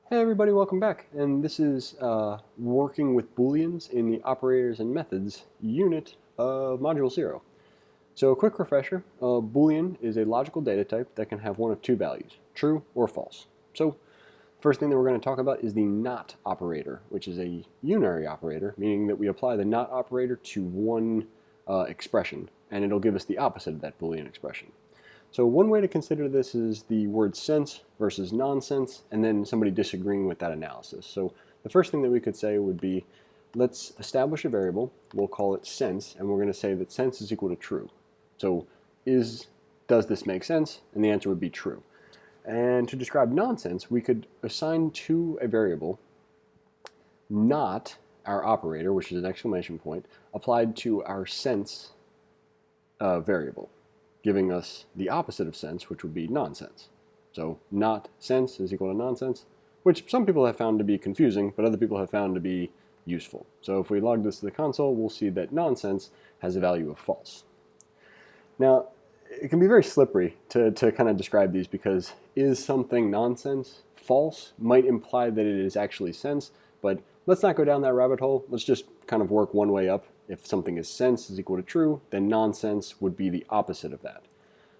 Hey everybody, welcome back. And this is working with Booleans in the operators and methods unit of Module 0. So a quick refresher, a Boolean is a logical data type that can have one of two values, true or false. So first thing that we're going to talk about is the not operator, which is a unary operator, meaning that we apply the not operator to one expression, and it'll give us the opposite of that Boolean expression. So one way to consider this is the word sense versus nonsense, and then somebody disagreeing with that analysis. So the first thing that we could say would be, let's establish a variable, we'll call it sense, and we're going to say that sense is equal to true. So does this make sense? And the answer would be true. And to describe nonsense, we could assign to a variable not our operator, which is an exclamation point, applied to our sense variable, giving us the opposite of sense, which would be nonsense. So not sense is equal to nonsense, which some people have found to be confusing, but other people have found to be useful. So if we log this to the console, we'll see that nonsense has a value of false. Now, it can be very slippery to kind of describe these because is something nonsense? False might imply that it is actually sense, but let's not go down that rabbit hole. Let's just kind of work one way up. If something is sense is equal to true, then nonsense would be the opposite of that.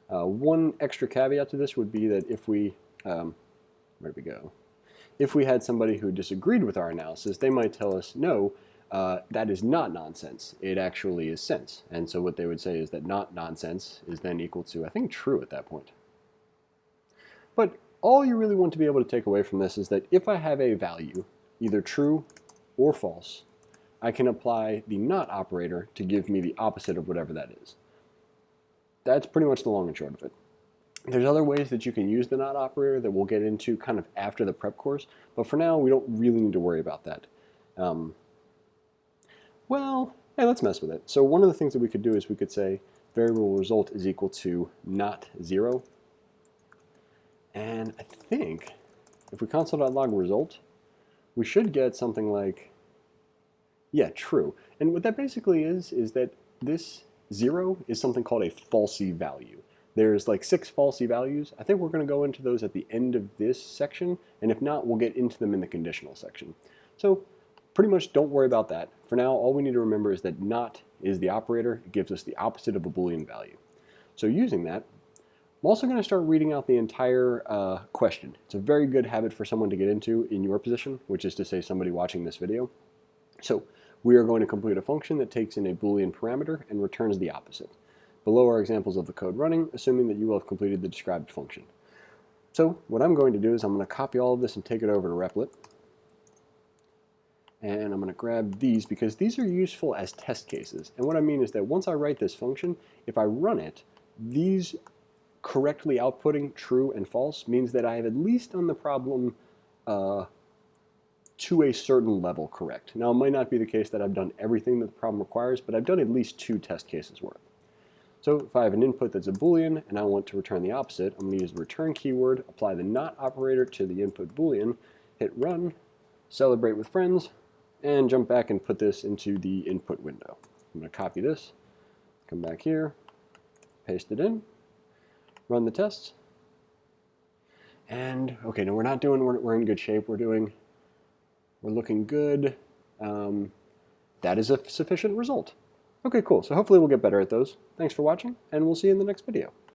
One extra caveat to this would be that if we, where'd we go? If we had somebody who disagreed with our analysis, they might tell us, no, that is not nonsense. It actually is sense. And so what they would say is that not nonsense is then equal to, I think, true at that point. But all you really want to be able to take away from this is that if I have a value, either true or false, I can apply the not operator to give me the opposite of whatever that is. That's pretty much the long and short of it. There's other ways that you can use the not operator that we'll get into kind of after the prep course, but for now we don't really need to worry about that. Well, hey, let's mess with it. So one of the things that we could do is we could say variable result is equal to not 0. And I think if we console.log result, we should get something like, yeah, true. And what that basically is that this 0 is something called a falsy value. There's like 6 falsy values. I think we're going to go into those at the end of this section, and if not, we'll get into them in the conditional section. So pretty much don't worry about that. For now, all we need to remember is that not is the operator. It gives us the opposite of a Boolean value. So using that, I'm also going to start reading out the entire question. It's a very good habit for someone to get into in your position, which is to say somebody watching this video. So we are going to complete a function that takes in a Boolean parameter and returns the opposite. Below are examples of the code running, assuming that you will have completed the described function. So what I'm going to do is I'm going to copy all of this and take it over to Replit. And I'm going to grab these because these are useful as test cases. And what I mean is that once I write this function, if I run it, these correctly outputting true and false means that I have at least done the problem to a certain level correct. Now, it might not be the case that I've done everything that the problem requires, but I've done at least 2 test cases worth. So if I have an input that's a Boolean and I want to return the opposite, I'm going to use the return keyword, apply the not operator to the input Boolean, hit run, celebrate with friends, and jump back and put this into the input window. I'm going to copy this, come back here, paste it in, run the tests, and okay, no, we're in good shape. We're looking good. That is a sufficient result. Okay, cool. So hopefully we'll get better at those. Thanks for watching, and we'll see you in the next video.